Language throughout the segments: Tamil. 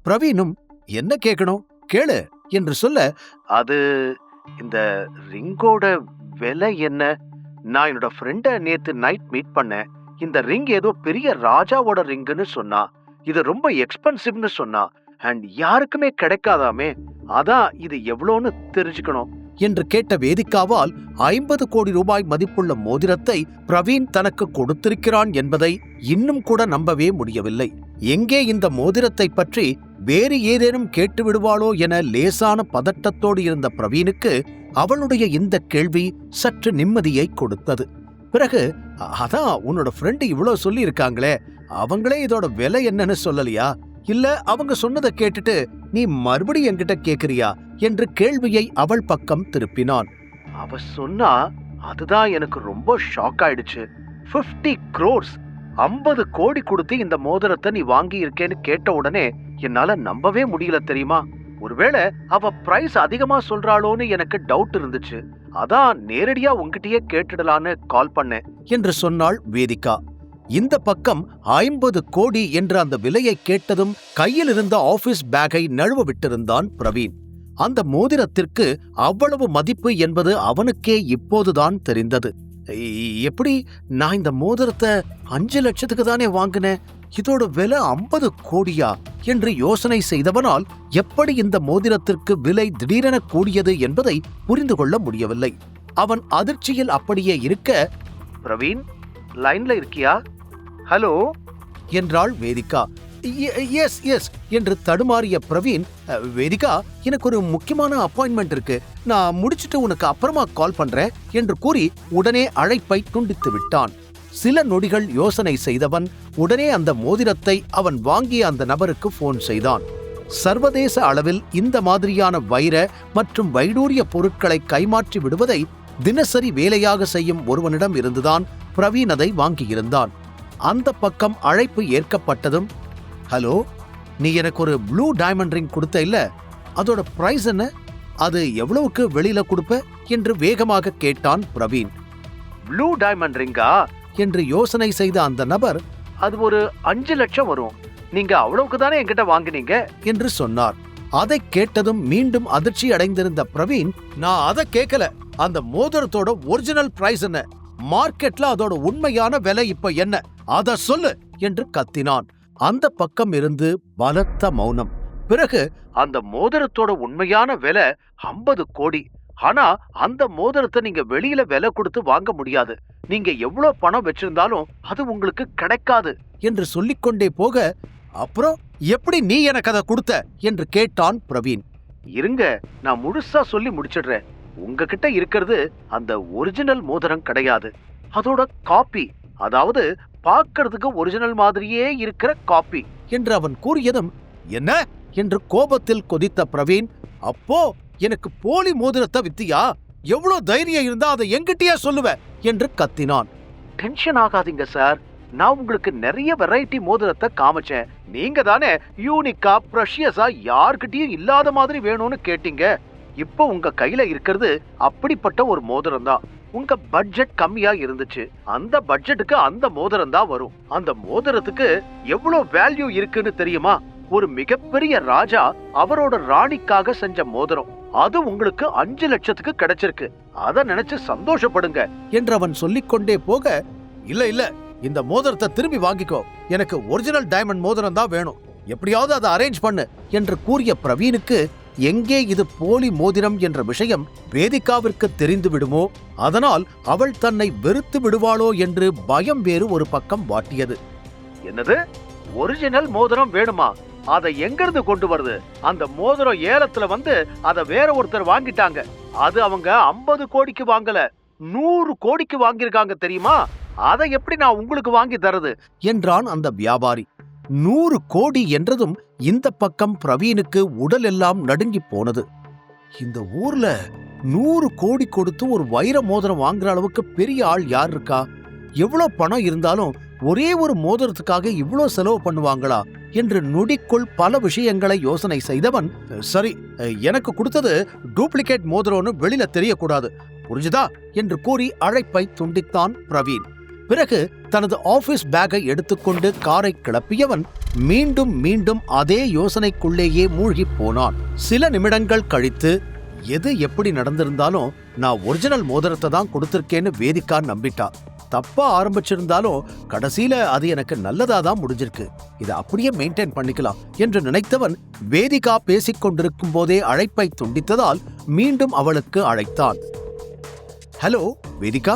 பிரவீனும் என்ன கேட்கணும் கேளு என்று சொல்ல, அது இந்த ரிங்கோட விலை என்ன? நான் என்னோட ஃப்ரெண்ட நேத்து நைட் மீட் பண்ணேன். இந்த ரிங் ஏதோ பெரிய ராஜாவோட ரிங்குன்னு சொன்னா. இது ரொம்ப எக்ஸ்பென்சிவ்னு சொன்னா. அண்ட் யாருக்குமே கிடைக்காதாமே. அதான் இது எவ்வளோன்னு தெரிஞ்சுக்கணும் என்று கேட்ட வேதிகாவால் 50 கோடி ரூபாய் மதிப்புள்ள மோதிரத்தை பிரவீன் தனக்கு கொடுத்திருக்கிறான் என்பதை இன்னும் கூட நம்பவே முடியவில்லை. எங்கே இந்த மோதிரத்தை பற்றி வேறு ஏதேனும் கேட்டு விடுவாளோ என லேசான பதட்டத்தோடு இருந்த பிரவீனுக்கு அவளுடைய இந்த கேள்வி சற்று நிம்மதியை கொடுத்தது. பிறகு, அதான் உன்னோட ஃப்ரெண்டு இவ்வளோ சொல்லி இருக்காங்களே, அவங்களே இதோட விலை என்னன்னு சொல்லலையா? இல்ல அவங்க சொன்னதை கேட்டுட்டு நீ மறுபடியும் என்கிட்ட கேக்குறியா என்று கேள்வியை அவள் பக்கம் திருப்பினான். அவ சொன்னா அதுதான் எனக்கு ரொம்ப ஷாக் ஆயிடுச்சு. 50 crores 50 கோடி கொடுத்து இந்த மோதிரத்தை நீ வாங்கி இருக்கேன்னு கேட்ட உடனே என்னால நம்பவே முடியல தெரியுமா. ஒருவேளை அவ பிரைஸ் அதிகமா சொல்றாளோன்னு எனக்கு டவுட் இருந்துச்சு. அதான் நேரடியா உங்ககிட்டயே கேட்டுடலான்னு கால் பண்ணேன் என்று சொன்னாள் வேதிகா. இந்த பக்கம் 50 கோடி என்ற அந்த விலையை கேட்டதும் கையில் இருந்த ஆபீஸ் பேக்கை நழுவ விட்டிருந்தான் பிரவீன். அந்த மோதிரத்திற்கு அவ்வளவு மதிப்பு என்பது அவனுக்கே இப்போதுதான் தெரிந்தது. எப்படி, நான் இந்த மோதிரத்தை 5 லட்சத்துக்கு தானே வாங்கினேன், இதோட விலை 50 கோடியா என்று யோசனை செய்தவனால் எப்படி இந்த மோதிரத்திற்கு விலை திடீரென கூடியது என்பதை புரிந்து கொள்ள முடியவில்லை. அவன் அதிர்ச்சியில் அப்படியே இருக்க, பிரவீன் லைன்ல இருக்கியா? ஹலோ என்றாள் வேதிகா. எஸ் எஸ் என்று தடுமாறிய பிரவீன், வேதிகா எனக்கு ஒரு முக்கியமான அப்பாயின்மெண்ட் இருக்கு, நான் முடிச்சிட்டு உனக்கு அப்புறமா கால் பண்றேன் என்று கூறி உடனே அழைப்பை துண்டித்து விட்டான். சில நொடிகள் யோசனை செய்தவன் உடனே அந்த மோதிரத்தை அவன் வாங்கிய அந்த நபருக்கு போன் செய்தான். சர்வதேச அளவில் இந்த மாதிரியான வைர மற்றும் வைடூரிய பொருட்களை கைமாற்றி விடுவதை தினசரி வேலையாக செய்யும் ஒருவனிடம் இருந்துதான் பிரவீன் அதை வாங்கியிருந்தான். அந்த பக்கம் அழைப்பு ஏற்கப்பட்டதும், ஹலோ, நீ எனக்கு ஒரு ப்ளூ டைமண்ட் ரிங் கொடுத்த இல்ல, அதோட பிரைஸ் என்ன? அது எவ்வளவுக்கு வெளியில கொடுப்ப என்று வேகமாக கேட்டான் பிரவீன். ப்ளூ டைமண்ட் ரிங்கா என்று யோசனை செய்த அந்த நபர், அது ஒரு 5 லட்சம் வரும், நீங்க அவ்வளவுக்கு தானே என்கிட்ட வாங்கினீங்க என்று சொன்னார். அதை கேட்டதும் மீண்டும் அதிர்ச்சி அடைந்திருந்த பிரவீன், நான் அதை கேட்கல, அந்த மோதிரத்தோட ஒரிஜினல் பிரைஸ் என்ன, மார்க்கெட்ல அதோட உண்மையான விலை இப்ப என்ன, அத சொல்லு என்று கத்தினான். அந்த பக்கம் இருந்து பலத்த மௌனம். பிறகு, அந்த மோதிரத்தோட உண்மையான விலை 50 கோடி. ஆனா அந்த மோதிரத்தை நீங்க வெளியில விலை கொடுத்து வாங்க முடியாது, நீங்க எவ்வளவு பணம் வச்சிருந்தாலும் அது உங்களுக்கு கிடைக்காது என்று சொல்லிக்கொண்டே போக, அப்புறம் எப்படி நீ எனக்கு அதை கொடுத்த என்று கேட்டான் பிரவீன். இருங்க, நான் முழுசா சொல்லி முடிச்சிடுறேன். உங்ககிட்ட இருக்கிறது அந்த ஒரிஜினல் மோதிரம் கிடையாது, அதோட காப்பி, அதாவது பார்க்கிறதுக்கு ஒரிஜினல் மாதிரியே இருக்கிற காப்பி என்று அவன் கூறியதும், என்ன என்று கோபத்தில் கொதித்த பிரவீன், அப்போ எனக்கு போலி மோதிரத்தை வித்தியா? எவ்வளவு தைரியம் இருந்தா அதை என்கிட்டயே சொல்லுவ என்று கத்தினான். டென்ஷன் ஆகாதீங்க சார், நான் உங்களுக்கு நிறைய வெரைட்டி மோதிரத்தை காமிச்சேன். நீங்க தானே யூனிக்கா பிரஷியஸா யார்கிட்டயும் இல்லாத மாதிரி வேணும்னு கேட்டீங்க. இப்போ உங்க கையில இருக்கிறது அப்படிப்பட்ட ஒரு மோதிரம் தான். உங்க பட்ஜெட் கம்மியா இருந்துச்சு, அந்த பட்ஜெட்டுக்கு அந்த மோதிரம் தான் வரும். அந்த மோதிரத்துக்கு எவ்வளவு வேல்யூ இருக்குன்னு தெரியுமா? ஒரு மிகப்பெரிய ராஜா அவரோட ராணிக்காக செஞ்ச மோதிரம், அது உங்களுக்கு 5 லட்சத்துக்கு கிடைச்சிருக்கு. அத நினைச்சு சந்தோஷப்படுங்க என்று அவன் சொல்லிக்கொண்டே போக, இல்ல இல்ல, இந்த மோதிரத்தை திரும்பி வாங்கிக்கோ, எனக்கு ஒரிஜினல் டைமண்ட் மோதிரம் தான் வேணும், எப்படியாவது அதை அரேஞ்ச் பண்ணு என்று கூறிய பிரவீனுக்கு எங்கே இது போலி மோதிரம் என்ற விஷயம் வேதிகாவிற்கு தெரிந்து விடுமோ, அதனால் அவள் தன்னை வெறுத்து விடுவாளோ என்று பயம் வேறு ஒரு பக்கம் வாட்டியது. என்னது, ஒரிஜினல் மோதிரம் வேணுமா? அதை எங்கிருந்து கொண்டு வருது? அந்த மோதிரம் ஏலத்துல வந்து அதை வேற ஒருத்தர் வாங்கிட்டாங்க. அது அவங்க 50 கோடிக்கு வாங்கல, 100 கோடிக்கு வாங்கியிருக்காங்க தெரியுமா? அதை எப்படி நான் உங்களுக்கு வாங்கி தரது என்றான் அந்த வியாபாரி. 100 கோடி என்றதும் இந்த பக்கம் பிரவீனுக்கு உடல் எல்லாம் நடுங்கி போனது. இந்த ஊர்ல 100 கோடி கொடுத்து ஒரு வைர மோதிரம் வாங்குற அளவுக்கு பெரிய ஆள் யார் இருக்கா? எவ்வளவு பணம் இருந்தாலும் ஒரே ஒரு மோதிரத்துக்காக இவ்வளோ செலவு பண்ணுவாங்களா என்று நொடிக்குள் பல விஷயங்களை யோசனை செய்தவன், சரி, எனக்கு கொடுத்தது டூப்ளிகேட் மோதிரம்னு வெளியில தெரியக்கூடாது, புரிஞ்சுதா என்று கூறி அழைப்பை துண்டித்தான் பிரவீன். பிறகு தனது ஆபீஸ் பேக்கை எடுத்துக்கொண்டு காரை கிளப்பியவன் மீண்டும் மீண்டும் அதே யோசனைக்குள்ளேயே மூழ்கி போனான். சில நிமிடங்கள் கழித்து, எது எப்படி நடந்திருந்தாலும் நான் ஒரிஜினல் மோதிரத்தை தான் கொடுத்திருக்கேன்னு வேதிகா நம்பிட்டா. தப்பா ஆரம்பிச்சிருந்தாலும் கடைசியில அது எனக்கு நல்லதா தான் முடிஞ்சிருக்கு. இதை அப்படியே மெயின்டைன் பண்ணிக்கலாம் என்று நினைத்தவன் வேதிகா பேசிக் கொண்டிருக்கும் போதே அழைப்பை துண்டித்ததால் மீண்டும் அவளுக்கு அழைத்தான். ஹலோ வேதிகா,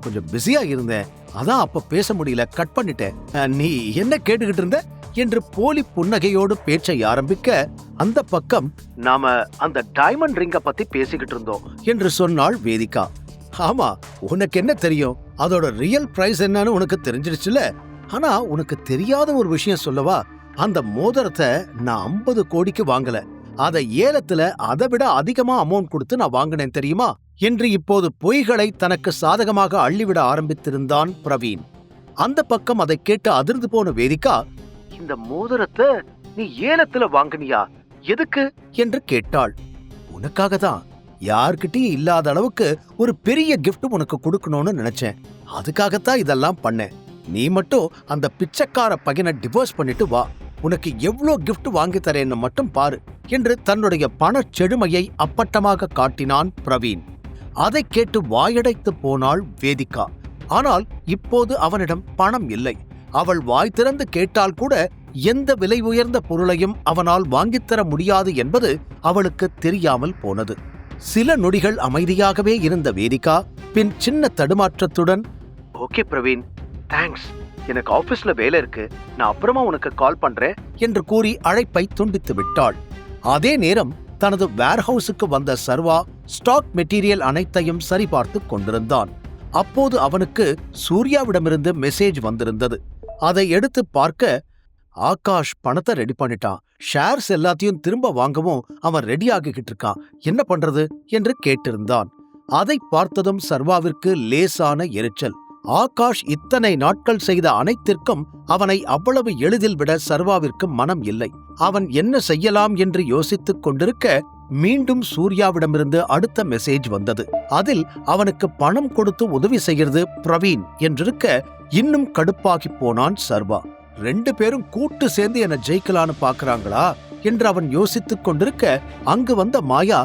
கொஞ்சம் பிஸியா இருந்தேன், அதான் அப்ப பேச முடியல, கட் பண்ணிட்டேன். நீ என்ன கேட்டுக்கிட்டு இருந்த என்று போலி புன்னகையோடு பேச்சை ஆரம்பிக்க, அந்த பக்கம் நாம அந்த டைமண்ட் ரிங்க பத்தி பேசிக்கிட்டு இருந்தோம் என்று சொன்னாள் வேதிகா. ஆமா, உனக்கு என்ன தெரியும், அதோட ரியல் பிரைஸ் என்னன்னு உனக்கு தெரிஞ்சிருச்சுல. ஆனா உனக்கு தெரியாத ஒரு விஷயம் சொல்லவா, அந்த மோதிரத்தை நான் 50 கோடிக்கு வாங்கல, அதை ஏலத்துல அதை விட அதிகமா அமௌண்ட் கொடுத்து நான் வாங்கினேன் தெரியுமா என்று இப்போது பொய்களை தனக்கு சாதகமாக அள்ளிவிட ஆரம்பித்திருந்தான் பிரவீன். அந்த பக்கம் அதை கேட்டு அதிர்ந்து போன வேதிகா, இந்த மோதிரத்தை நீ ஏலத்துல வாங்கினியா, எதுக்கு என்று கேட்டாள். உனக்காக தான், யார்கிட்டயும் இல்லாத அளவுக்கு ஒரு பெரிய கிஃப்ட் உனக்கு கொடுக்கணும்னு நினைச்சேன், அதுக்காகத்தான் இதெல்லாம் பண்ணேன். நீ மட்டும் அந்த பிச்சைக்கார பையனை டிவோர்ஸ் பண்ணிட்டு வா, உனக்கு எவ்வளோ கிஃப்ட் வாங்கி தரேன்னு மட்டும் பாரு என்று தன்னுடைய பண செழுமையை அப்பட்டமாக காட்டினான் பிரவீன். அதை கேட்டு வாயடைத்து போனாள் வேதிகா. ஆனால் இப்போது அவனிடம் பணம் இல்லை. அவள் வாய் திறந்து கேட்டால் கூட எந்த விலை உயர்ந்த பொருளையும் அவனால் வாங்கித்தர முடியாது என்பது அவளுக்கு தெரியாமல் போனது. சில நொடிகள் அமைதியாகவே இருந்த வேதிகா பின் சின்ன தடுமாற்றத்துடன், ஓகே பிரவீன், தேங்க்ஸ், எனக்கு ஆபீஸ்ல வேலை இருக்கு, நான் அப்புறமா உனக்கு கால் பண்றேன் என்று கூறி அழைப்பை துண்டித்து விட்டாள். அதே நேரம் தனது வேர்ஹவுஸுக்கு வந்த சர்வா ஸ்டாக் மெட்டீரியல் அனைத்தையும் சரிபார்த்து கொண்டிருந்தான். அப்போது அவனுக்கு சூர்யாவிடமிருந்து மெசேஜ் வந்திருந்தது. அதை எடுத்து பார்க்க, ஆகாஷ் பணத்தை ரெடி பண்ணிட்டான், ஷேர்ஸ் எல்லாத்தையும் திரும்ப வாங்கவும் அவன் ரெடி ஆகிக்கிட்டு இருக்கான், என்ன பண்றது என்று கேட்டிருந்தான். அதை பார்த்ததும் சர்வாவிற்கு லேசான எரிச்சல். ஆகாஷ் இத்தனை நாட்கள் செய்த அனைத்திற்கும் அவனை அவ்வளவு எளிதில் விட சர்வாவிற்கு மனம் இல்லை. அவன் என்ன செய்யலாம் என்று யோசித்துக் கொண்டிருக்க மீண்டும் சூர்யாவிடமிருந்து அடுத்த மெசேஜ் வந்தது. அதில் அவனுக்கு பணம் கொடுத்து உதவி செய்கிறது பிரவீன் என்றிருக்க இன்னும் கடுப்பாகி போனான் சர்வா. 2 பேரும் கூட்டு சேர்ந்து என்ன ஜெயிக்கலான்னு பாக்குறாங்களா என்று அவன் யோசித்துக் கொண்டிருக்க அங்கு வந்த மாயா,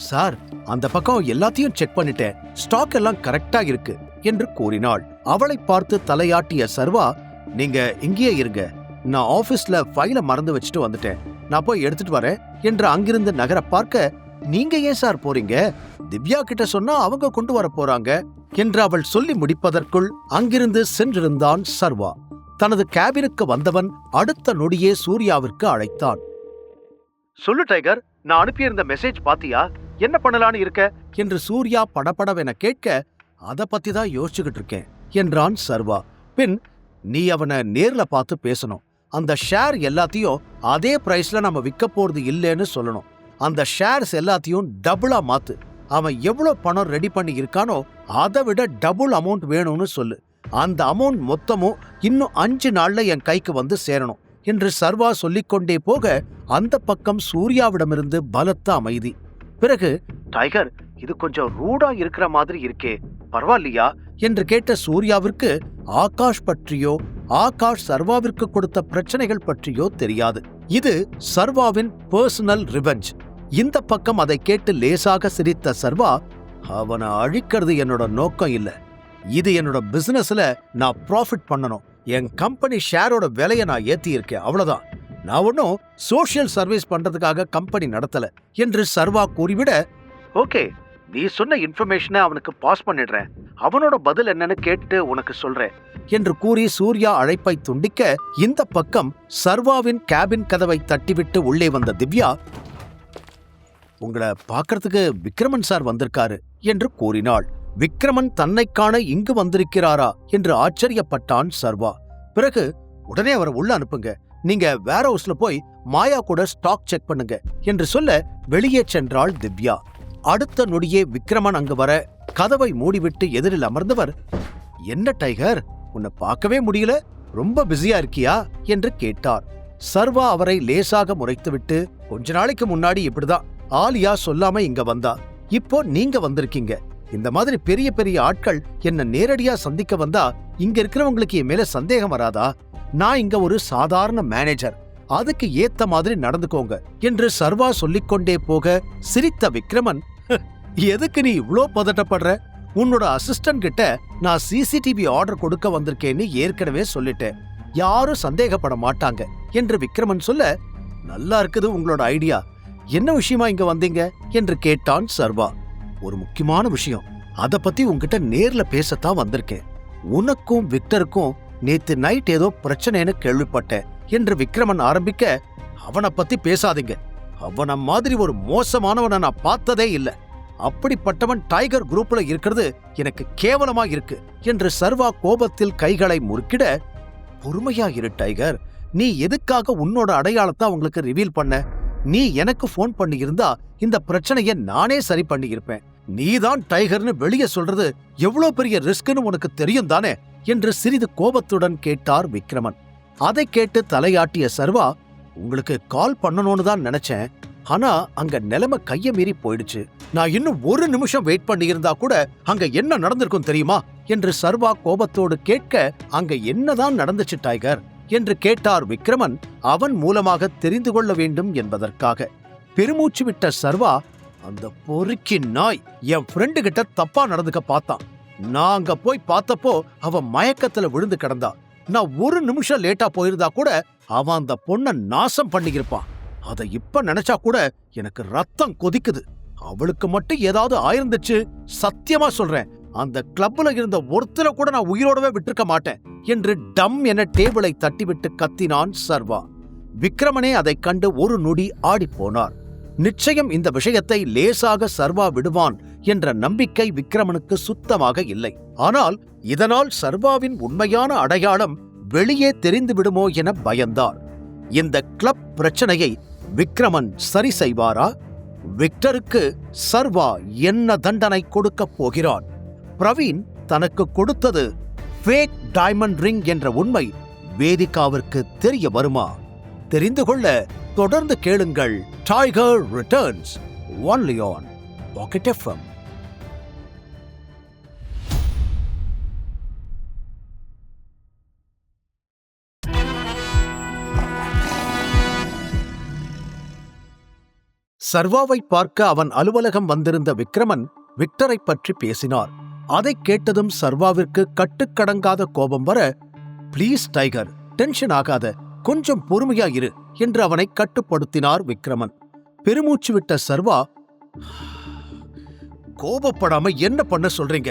சார், அந்த பக்கம் எல்லாத்தையும் செக் பண்ணிட்டேன், ஸ்டாக் எல்லாம் கரெக்டா இருக்கு என்று கூறினாள். அவளை பார்த்து தலையாட்டிய சர்வா, நீங்க இங்கேயே இருங்க, நான் ஆபீஸ்ல ஃபைல மறந்து வச்சுட்டு வந்துட்டேன், நான் போய் எடுத்துட்டு வரேன் என்று அங்கிருந்து நகர பார்க்க, நீங்க ஏன் சார் போறீங்க, திவ்யா கிட்ட சொன்னா அவங்க கொண்டு வர போறாங்க என்று அவள் சொல்லி முடிப்பதற்குள் அங்கிருந்து சென்றிருந்தான் சர்வா. தனது கேபினுக்கு வந்தவன் அடுத்த நொடியே சூர்யாவிற்கு அழைத்தான். சொல்லு டைகர், நான் அனுப்பியிருந்த மெசேஜ் பாத்தியா, என்ன பண்ணலான்னு இருக்க என்று சூர்யா படபடவென கேட்க, அத பத்தி தான் யோசிச்சுக்கிட்டு இருக்கேன் என்றான் சர்வா. பின், நீ அவனை நேர்ல பார்த்து பேசணும், அந்த ஷேர் எல்லாத்தையும் அதே பிரைஸ்ல நம்ம விற்க போறது இல்லைன்னு சொல்லணும், அந்த ஷேர்ஸ் எல்லாத்தையும் டபுளா மாத்து, அவன் எவ்வளவு பணம் ரெடி பண்ணி இருக்கானோ அதை விட டபுள் அமௌண்ட் வேணும்னு சொல்லு, அந்த அமௌண்ட் மொத்தமும் இன்னும் 5 நாள்ல என் கைக்கு வந்து சேரணும் என்று சர்வா சொல்லிக்கொண்டே போக அந்த பக்கம் சூர்யாவிடமிருந்து பலத்த அமைதி. பிறகு, டைகர், இது கொஞ்சம் ரூடா இருக்கிற மாதிரி இருக்கே, பரவாயில்லையா என்று கேட்ட சூர்யாவிற்கு ஆகாஷ் பற்றியோ ஆகாஷ் சர்வாவிற்கு கொடுத்த பிரச்சனைகள் பற்றியோ தெரியாது. இது சர்வாவின் பர்சனல் ரிவெஞ்ச். இந்த பக்கம் அதை கேட்டு லேசாக சிரித்த சர்வா, அவனை அழிக்கிறது என்னோட நோக்கம் இல்ல, இது என்னோட பிசினஸ்ல நான் ப்ராஃபிட் பண்ணணும், என் கம்பெனி ஷேரோட விலையை நான் ஏத்தி இருக்கேன், அவ்வளவுதான், நான் ஒன்னும் சோஷியல் சர்வீஸ் பண்றதுக்காக கம்பெனி நடத்தல என்று சர்வா கூறிவிட, ஓகே, நீ சொன்ன இன்ஃபர்மேஷனை அவனுக்கு பாஸ் பண்ணிடுறேன், அவனோட பதில் என்னன்னு கேட்டு உனக்கு சொல்றேன் என்று கூறி சூர்யா அழைப்பை துண்டிக்க இந்த பக்கம் சர்வாவின் கேபின் கதவை தட்டிவிட்டு உள்ளே வந்த திவ்யா, உங்களை பார்க்கறதுக்கு விக்ரமன் சார் வந்திருக்காரு என்று கூறினாள். விக்ரமன் தன்னை காண இங்கு வந்திருக்கிறாரா என்று ஆச்சரியப்பட்டான் சர்வா. பிறகு, உடனே அவரை உள்ள அனுப்புங்க, நீங்க வேர் ஹவுஸ்ல போய் மாயா கூட ஸ்டாக் செக் பண்ணுங்க என்று சொல்ல வெளியே சென்றாள் திவ்யா. அடுத்த நொடியே விக்ரமன் அங்கு வர கதவை மூடிவிட்டு எதிரில் அமர்ந்தவர், என்ன டைகர், உன்னை பார்க்கவே முடியல, ரொம்ப பிஸியா இருக்கியா என்று கேட்டார். சர்வா அவரை லேசாக முறைத்துவிட்டு, கொஞ்ச நாளைக்கு முன்னாடி இப்படிதான் ஆலியா சொல்லாம இங்க வந்தா, இப்போ நீங்க வந்திருக்கீங்க, இந்த மாதிரி பெரிய பெரிய ஆட்கள் என்ன நேரடியா சந்திக்க வந்தா இங்க இருக்கிறவங்களுக்கு என் மேல சந்தேகம் வராதா? நான் இங்க ஒரு சாதாரண மேனேஜர், அதுக்கு ஏத்த மாதிரி நடந்துக்கோங்க என்று சர்வா சொல்லிக்கொண்டே போக சிரித்த விக்ரமன், எதுக்கு நீ இவ்ளோ பதட்டப்படுற? உன்னோட அசிஸ்டன்ட் கிட்ட நான் சிசிடிவி ஆர்டர் கொடுக்க வந்திருக்கேன்னு ஏற்கனவே சொல்லிட்டேன், யாரும் சந்தேகப்பட மாட்டாங்க என்று விக்ரமன் சொல்ல, நல்லா இருக்குது உங்களோட ஐடியா, என்ன விஷயமா இங்க வந்தீங்க என்று கேட்டான் சர்வா. ஒரு முக்கியமான விஷயம், அத பத்தி உன்கிட்ட நேர்ல பேசத்தான் வந்திருக்கேன். உனக்கும் விக்டருக்கும் நேத்து நைட் ஏதோ பிரச்சனைன்னு கேள்விப்பட்டேன் என்று விக்ரமன் ஆரம்பிக்க, அவனை பத்தி பேசாதீங்க, அவன மாதிரி ஒரு மோசமானவனை நான் பார்த்ததே இல்ல, அப்படிப்பட்டவன் டைகர் குரூப்ல இருக்கிறது எனக்கு கேவலமா இருக்கு என்று சர்வா கோபத்தில் கைகளை முறுக்கிட, பொறுமையா இரு டைகர், நீ எதுக்காக உன்னோட அடையாளத்தை அவங்களுக்கு ரிவீல் பண்ண? நீ எனக்கு போன் பண்ணி இருந்தா இந்த பிரச்சனையை நானே சரி பண்ணி இருப்பேன். நீதான் டைகர்னு வெளியே சொல்றது எவ்வளவு பெரிய ரிஸ்க்னு உனக்கு தெரியும் தானே என்று சிறிது கோபத்துடன் கேட்டார் விக்ரமன். அதை கேட்டு தலையாட்டிய சர்வா, உங்களுக்கு கால் பண்ணணும்னு தான் நினைச்சேன், ஆனா அங்க நிலைமை கைய மீறி போயிடுச்சு, நான் இன்னும் ஒரு நிமிஷம் வெயிட் பண்ணி இருந்தா கூட அங்க என்ன நடந்திருக்கும் தெரியுமா என்று சர்வா கோபத்தோடு கேட்க, அங்க என்னதான் நடந்துச்சு டைகர் என்று கேட்டார் விக்ரமன், அவன் மூலமாக தெரிந்து கொள்ள வேண்டும் என்பதற்காக. பெருமூச்சு விட்ட சர்வா, அந்த பொறுக்கி நாய் என் ஃப்ரெண்டு கிட்ட தப்பா நடந்துக்க பார்த்தான், நான் அங்க போய் பார்த்தப்போ அவன் மயக்கத்துல விழுந்து கிடந்தா, நான் ஒரு நிமிஷம் லேட்டா போயிருந்தா கூட அவன் அந்த பொண்ணை நாசம் பண்ணியிருப்பான், அதை இப்ப நினைச்சா கூட எனக்கு ரத்தம் கொதிக்குது, அவளுக்கு மட்டும் ஏதாவது ஆயிருந்துச்சு சத்தியமா சொல்றேன், அந்த கிளப்ல இருந்த ஒருத்தரை கூட நான் உயிரோடவே விட்டுருக்க மாட்டேன் என்று டம் என டேபிளை தட்டிவிட்டு கத்தினான் சர்வா. விக்ரமனே அதைக் கண்டு ஒரு நொடி ஆடிப்போனார். நிச்சயம் இந்த விஷயத்தை லேசாக சர்வா விடுவான் என்ற நம்பிக்கை விக்ரமனுக்கு சுத்தமாக இல்லை. ஆனால் இதனால் சர்வாவின் உண்மையான அடையாளம் வெளியே தெரிந்து விடுமோ என பயந்தார். இந்த கிளப் பிரச்சனையை விக்ரமன் சரி செய்வாரா? விக்டருக்கு சர்வா என்ன தண்டனை கொடுக்கப் போகிறான்? பிரவீன் தனக்கு கொடுத்தது ஃபேக் டைமண்ட் ரிங் என்ற உண்மை வேதிகாவிற்கு தெரிய வருமா? தெரிந்து கொள்ள தொடர்ந்து கேளுங்கள் tiger returns, only on pocket FM. சர்வாவை பார்க்க அவன் அலுவலகம் வந்திருந்த விக்ரமன் விக்டரை பற்றி பேசினார். அதைக் கேட்டதும் சர்வாவிற்கு கட்டுக்கடங்காத கோபம் வர, ப்ளீஸ் டைகர், டென்ஷன் ஆகாத, கொஞ்சம் பொறுமையா இரு என்று அவனை கட்டுப்படுத்தினார் விக்ரமன். பெருமூச்சு விட்ட சர்வா, கோபப்படாம என்ன பண்ண சொல்றீங்க?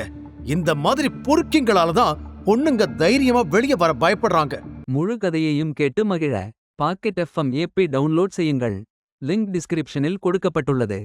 இந்த மாதிரி பொறுக்கிங்களாலதான் பொண்ணுங்க தைரியமா வெளியே வர பயப்படுறாங்க. முழு கதையையும் கேட்டு மகிழ பாக்கெட் எஃப்எம் ஏபி டவுன்லோட் செய்யுங்கள். லிங்க் டிஸ்கிரிப்ஷனில் கொடுக்கப்பட்டுள்ளது.